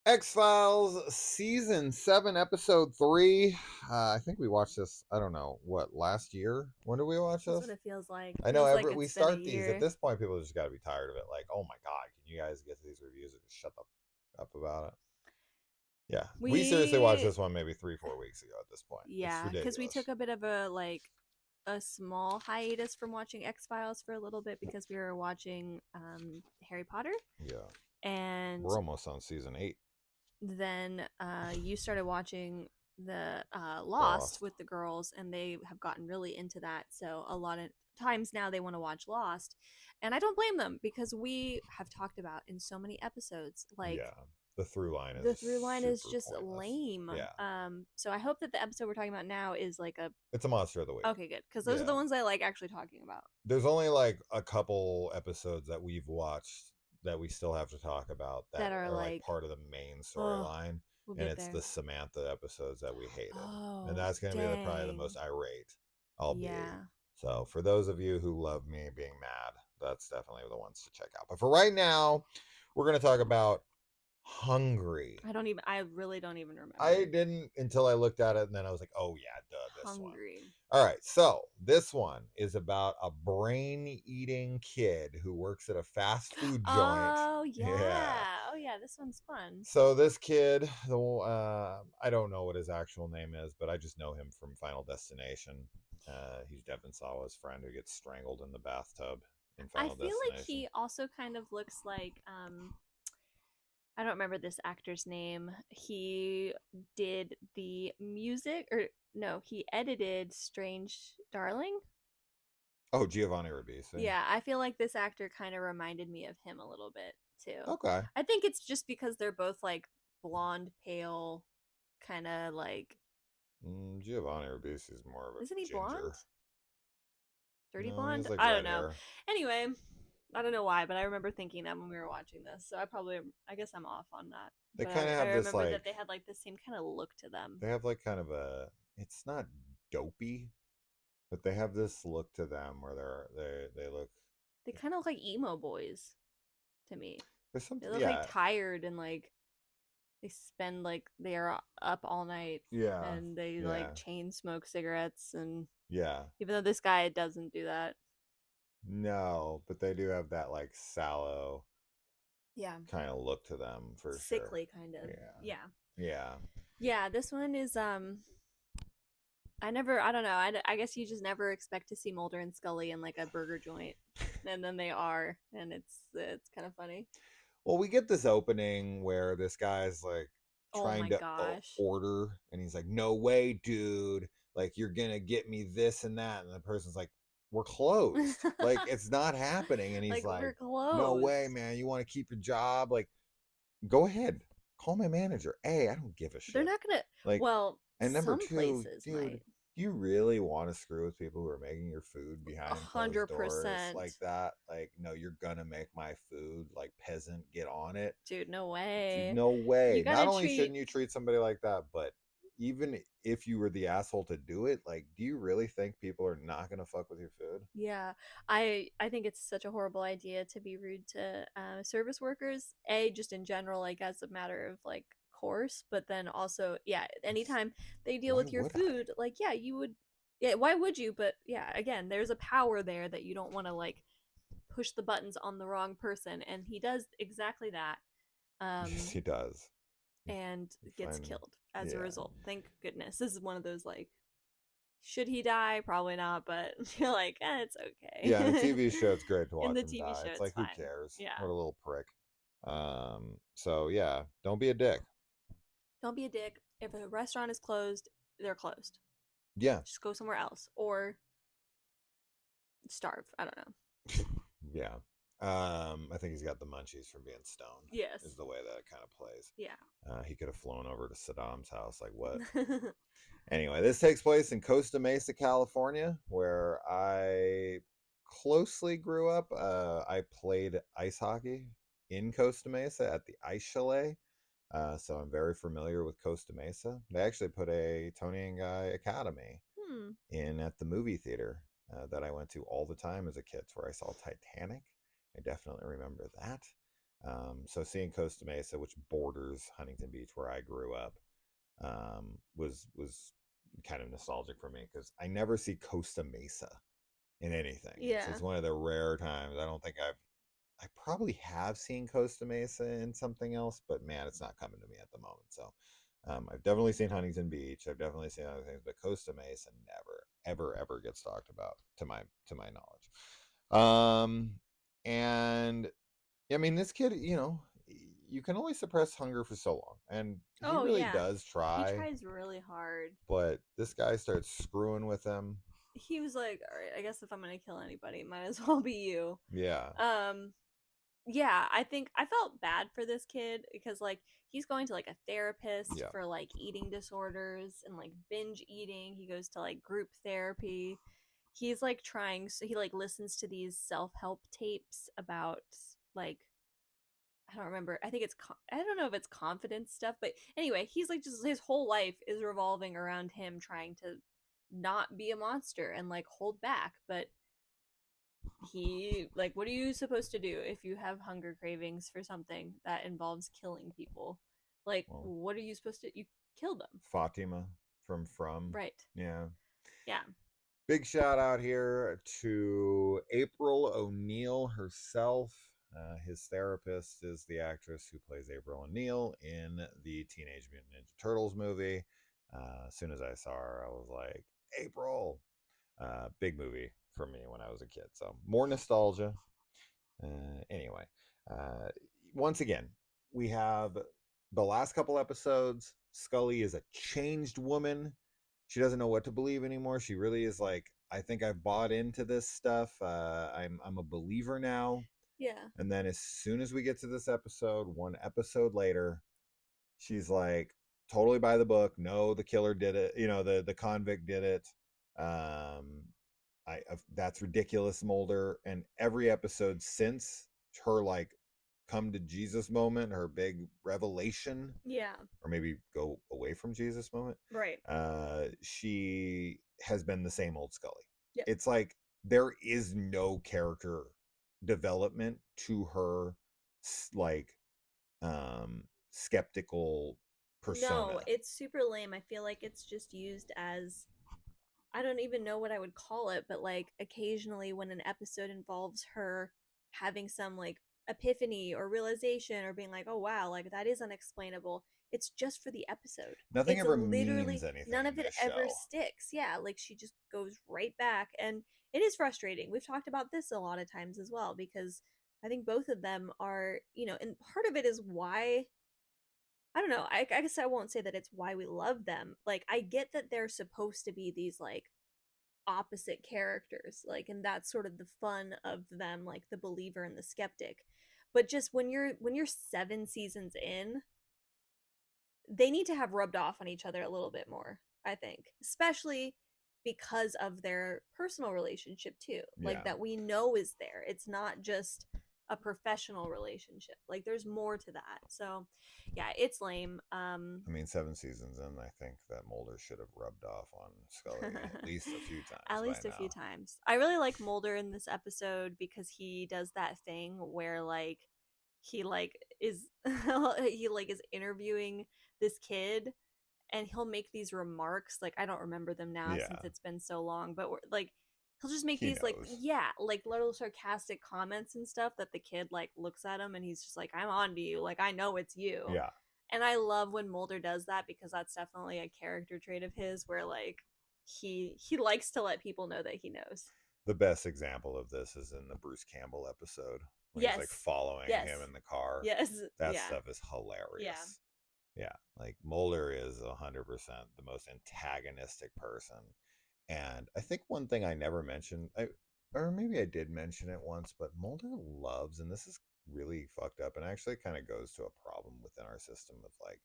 X-Files season 7, episode 3. I think we watched this. I don't know what last year. When did we watch That's what this? it feels like. I know Feels like we it's been a start these at year. this point. People just got to be tired of it. Like, oh my god, can you guys get to these reviews and just shut up about it? Yeah, we seriously watched We this one maybe 3-4 weeks ago. At this point, it's yeah, because we ridiculous. took a bit of a small hiatus from watching X Files for a little bit because we were watching Harry Potter, Yeah, and we're almost on season 8. then you started watching the Lost Lost. with the girls, and they have gotten really into that. So a lot of times now they want to watch Lost, and I don't blame them because we have talked about in so many episodes like Yeah, the through line is the through line is super just pointless. lame. Yeah, So I hope that the episode we're talking about now is like a it's a monster of the week. okay, good, because those are Yeah. the ones I like actually talking about. There's only like a couple episodes that we've watched that we still have to talk about that That are are like like, part of the main oh, storyline, we'll and get it's there. the Samantha episodes that we hated, and Oh, that's going to be probably the dang. most irate I'll be. Yeah. So for those of you who love me being mad, that's definitely the ones to check out. But for right now, we're going to talk about Hungry. I really don't even remember. I didn't until I looked at it, and then I was like, oh yeah, duh, this one. Hungry. All right, so this one is about a brain eating kid who works at a fast food joint. Oh Yeah. yeah. Oh yeah, this one's fun. So this kid, I don't know what his actual name is, but I just know him from Final Destination. He's Devin Sawa's friend who gets strangled in the bathtub in I Final feel like Destination. he also kind of looks like I don't remember this actor's name. He did the music or no, he edited Strange Darling. Oh, Giovanni Ribisi. Yeah, I feel like this actor kind of reminded me of him a little bit too. Okay. I think it's just because they're both like blonde, pale, kind of like. Giovanni Ribisi is more of a Isn't he blonde? ginger. Dirty No, he blonde? has like I don't red know. hair. Anyway, I don't know why, but I remember thinking that when we were watching this. So I guess I'm off on that. They But kind of I have this remember like that they had like the same kind of look to them. they have like kind of a it's not dopey, but they have this look to them where they look They kind of look like emo boys to me. there's They something look like yeah tired and like they spend like they're up all night yeah and they yeah like chain smoke cigarettes, and yeah even though this guy doesn't do that. no, but they do have that like sallow Yeah. kind of look to them for sure. Sickly kind of. Yeah, Yeah. yeah. Yeah, this one is I don't know. I guess you just never expect to see Mulder and Scully in like a burger joint, and then they are, and it's kind of funny. Well, we get this opening where this guy's like Oh trying my to gosh. order, and he's like, "No way, dude! Like you're gonna get me this and that," and the person's like, "We're closed. Like it's not happening." And he's Like we're like, "No way, closed. man! You want to keep your job? Like, go ahead, call my manager. Hey, I don't give a They're shit." not gonna. Like, Well, and number some two, places dude, might. do you really want to screw with people who are making your food A behind closed hundred doors percent, like that? Like, no, you're gonna make my food. Like, peasant, get on it. dude. No Dude, way. no You way. Not gotta only treat. shouldn't you treat somebody like that, but even if you were the asshole to do it, like, do you really think people are not gonna fuck with your food? Yeah, I think it's such a horrible idea to be rude to service workers. A, just in general, like as a matter of like course, but then also, yeah, It's, anytime they deal why with your would I? food, like yeah, you would. Yeah, why would you? But yeah, again, there's a power there that you don't want to like push the buttons on the wrong person, and he does exactly that. Yes, Um, he does. and You gets find, killed as a yeah, result. Thank goodness. This is one of those like, should he die? Probably not, but you're like, it's yeah. In a okay. TV show, it's great to In watch the him TV die. show, It's it's like, who fine. cares? Yeah. What a little prick. So yeah, don't be a dick. Don't be a dick. If a restaurant is closed, they're closed. Yeah, Just go somewhere else or starve. I don't know. yeah. I think he's got the munchies from being stoned. Yes. Is the way that it kind of plays. Yeah. He could have flown over to Saddam's house. Like what? Anyway, this takes place in Costa Mesa, California, where I closely grew up. I played ice hockey in Costa Mesa at the Ice Chalet. So I'm very familiar with Costa Mesa. They actually put a Tony and Guy Academy Hmm. in at the movie theater that I went to all the time as a kid, where I saw Titanic. I definitely remember that. So seeing Costa Mesa, which borders Huntington Beach, where I grew up, was kind of nostalgic for me because I never see Costa Mesa in anything. It's Yeah. one of the rare times. I don't think I probably have seen Costa Mesa in something else, but man, it's not coming to me at the moment. So I've definitely seen Huntington Beach. I've definitely seen other things, but Costa Mesa never, ever gets talked about to my knowledge. And I mean, this kid, you can only suppress hunger for so long, and he Oh really yeah. does He try. tries really hard. But this guy starts screwing with him. He was like, all right, I guess if I'm gonna kill anybody, it might as well be you. Yeah, Um, yeah, I think I felt bad for this kid because like he's going to like a therapist yeah. for like eating disorders and like binge eating. He goes to like group therapy. He's like trying, so he like listens to these self-help tapes about like I don't remember. I think it's I don't know if it's confidence stuff, but anyway, he's like just his whole life is revolving around him trying to not be a monster and like hold back, but he like what are you supposed to do if you have hunger cravings for something that involves killing people? Like Well, what are you supposed to you kill them. Fatima from. Right. Yeah. Yeah. Big shout out here to April O'Neil herself. His therapist is the actress who plays April O'Neil in the Teenage Mutant Ninja Turtles movie. As soon as I saw her, I was like, April. Big movie for me when I was a kid. So more nostalgia. Anyway, uh, once again, we have the last couple episodes. Scully is a changed woman. She doesn't know what to believe anymore. She really is like, I think I've bought into this stuff. I'm a believer now. Yeah. And then as soon as we get to this episode, one episode later, she's like totally by the book. No, the killer did it. The convict did it. Um, that's ridiculous, Mulder. And every episode since her like come to Jesus moment, her big revelation, Yeah. or maybe go away from Jesus moment, Right. she has been the same old Scully. Yep. It's like there is no character development to her like skeptical No, persona. it's super lame. I feel like it's just used as I don't even know what I would call it, but like occasionally when an episode involves her having some like epiphany or realization or being like, oh wow, like that is unexplainable, it's just for the episode. Nothing It's ever means literally anything none in of it this ever show. sticks. Yeah, like she just goes right back. And it is frustrating. We've talked about this a lot of times as well because I think both of them are, and part of it is why I don't know. I guess I won't say that it's why we love them. Like, I get that they're supposed to be these like opposite characters like and that's sort of the fun of them like the believer and the skeptic but just when you're 7 seasons in they need to have rubbed off on each other a little bit more I think especially because of their personal relationship too like Yeah. that we know is there it's not just a professional relationship like there's more to that so yeah it's lame I mean, 7 seasons in, I think that Mulder should have rubbed off on Scully at least a few At times by least a few now. times. I really like Mulder in this episode because he does that thing where like he like is he like is interviewing this kid and he'll make these remarks like I don't remember them now since Yeah, it's been so long but like he'll just make he these like knows. yeah like little sarcastic comments and stuff that the kid like looks at him and he's just like I'm on to you like I know it's you Yeah. and I love when Mulder does that because that's definitely a character trait of his where like he likes to let people know that he knows. The best example of this is in the Bruce Campbell episode when he's like Yes. following him Yes. in the car. Yes. That Yeah. stuff is Yeah. hilarious. Yeah, like Mulder is 100% the most antagonistic person. And I think one thing I never mentioned, or maybe I did mention it once, but Mulder loves, and this is really fucked up, and actually kind of goes to a problem within our system of like,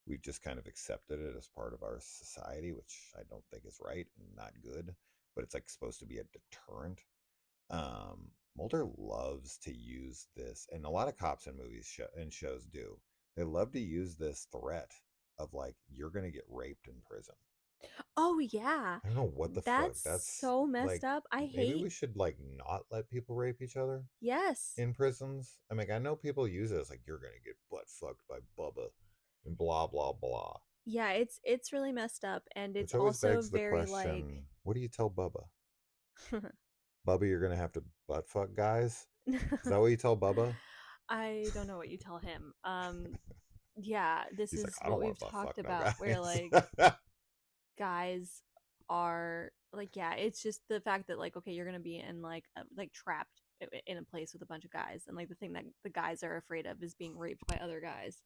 we've just kind of accepted it as part of our society, which I don't think is right and not good, but it's like supposed to be a deterrent. Mulder loves to use this, and a lot of cops in and shows do. They love to use this threat of like, you're going to get raped in prison. Oh yeah. I don't know what the fuck. That's That's so messed like, up. I maybe hate. we should like not let people rape each other Yes. in prisons. I mean, I know people use it as like you're gonna get butt fucked by Bubba and blah blah blah. Yeah, it's really messed up, and it's Which always also begs the very like. question, what do you tell Bubba? Bubba, you're gonna have to butt fuck guys? Is that what you tell Bubba? I don't know what you tell him. Yeah, this He's like, is I what don't want we've to butt fuck talked no about where guys. like guys are like, yeah, it's just the fact that like, okay, you're gonna be in like trapped in a place with a bunch of guys, and like the thing that the guys are afraid of is being raped by other guys.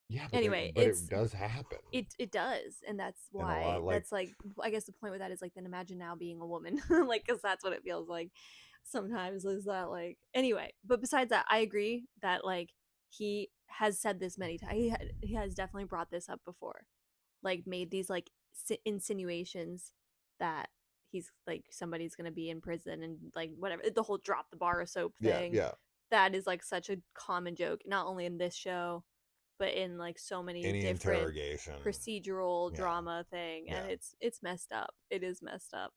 Yeah, Anyway, but it does happen. it does, and that's And a why lot like that's like, I guess the point with that is like, then imagine now being a woman, like, because that's what it feels like sometimes, is that like, anyway. But besides that, I agree that like he has said this many times. He has definitely brought this up before, like made these like insinuations that he's like somebody's gonna be in prison and like whatever, the whole drop the bar of soap yeah, thing. yeah. That is like such a common joke, not only in this show but in like so many Any different interrogation. procedural Yeah. drama thing, and Yeah. it's messed up. It is messed up.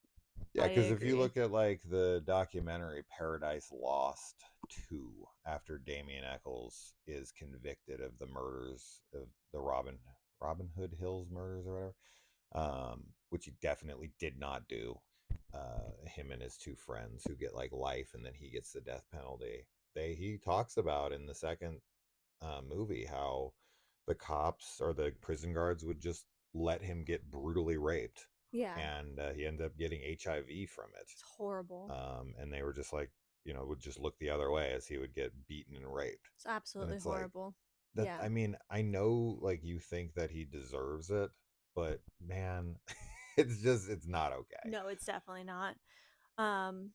Yeah, I because if you agree. look at like the documentary Paradise Lost 2, after Damien Eccles is convicted of the murders of the Robin Hood Hills murders or whatever, which he definitely did not do. Him and his two friends who get like life, and then he gets the death penalty. He talks about in the second movie how the cops or the prison guards would just let him get brutally raped, Yeah, and he ended up getting HIV from it. it's horrible. And they were just like, would just look the other way as he would get beaten and raped. It's And absolutely it's like, horrible. that, Yeah. I mean, I know like you think that he deserves it, but man, it's not okay. No, it's definitely not. Um,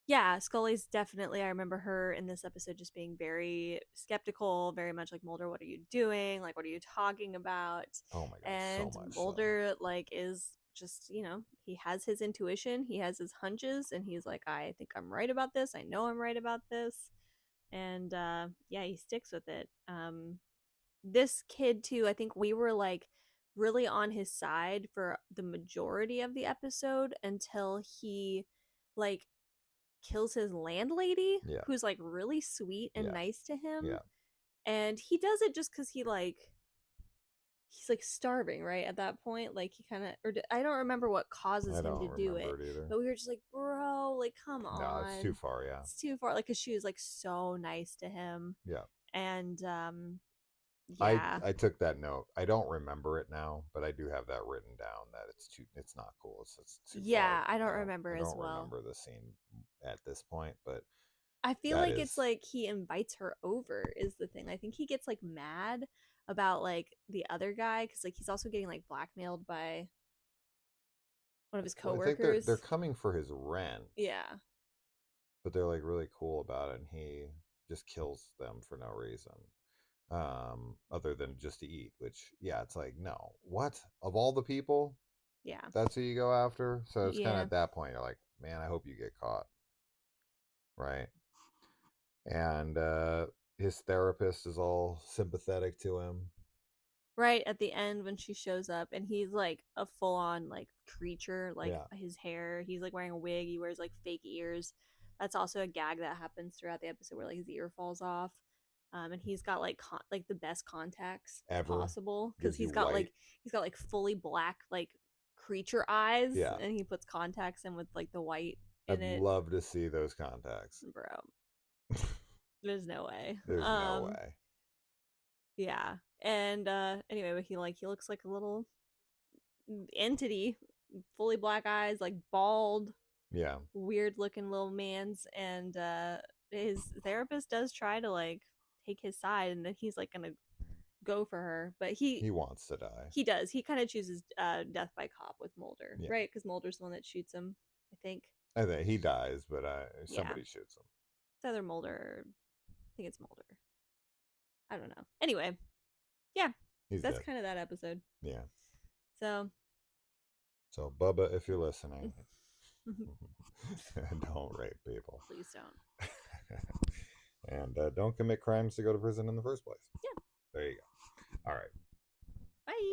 yeah, Scully's definitely, I remember her in this episode just being very skeptical, very much like, Mulder, what are you doing? Like, what are you talking about? Oh my god, so And much so. Mulder, like, is just, he has his intuition, he has his hunches, and he's like, I think I'm right about this. I know I'm right about this. And yeah, he sticks with it. This kid, too, I think we were like really on his side for the majority of the episode until he like kills his landlady, Yeah, who's like really sweet and yeah, nice to him. yeah. And he does it just because he's like starving, right, at that point. Like, he kind of, or I don't remember what causes I him to don't do it, remember it either. but we were just like, bro, like, come No, it's too on. far. Yeah, It's too far. Like, because she was like so nice to him. yeah. And I yeah. I took that note. I don't remember it now, but I do have that written down that it's not cool. It's too far. Yeah, I don't I remember as don't well. remember the scene at this point, but I feel that like it's is like he invites her over is the thing. I think he gets like mad about like the other guy because like he's also getting like blackmailed by one of his well, I think they're coworkers. coming for his rent, Yeah. but they're like really cool about it, and he just kills them for no reason. Other than just to eat, which yeah, it's like, no. What? Of all the people, Yeah. that's who you go after? So it's kind of Yeah. at that point you're like, man, I hope you get caught, right? And his therapist is all sympathetic to him. Right at the end when she shows up and he's like a full on like creature, like Yeah, his hair, he's like wearing a wig, he wears like fake ears. That's also a gag that happens throughout the episode where like his ear falls off. And he's got like like the best contacts ever possible because gives you white. he's got like fully black like creature eyes, Yeah, and he puts contacts in with like the white in I'd it. love to see those contacts. Bro, there's no way. There's no way. Yeah. And anyway, but he looks like a little entity, fully black eyes, like bald, Yeah, weird looking little man's. And his therapist does try to like take his side, and then he's like gonna go for her, but he wants to die. he does, he kind of chooses death by cop with Mulder, Yeah, right? Because Mulder's the one that shoots him, I think. I think he dies, but Yeah, somebody shoots him. it's either Mulder or I think it's Mulder. I don't know. Anyway, yeah, He's that's dead. kind of that episode. Yeah. So So Bubba, if you're listening, don't rape people. please don't. And don't commit crimes to go to prison in the first place. Yeah. There you go. All right. Bye.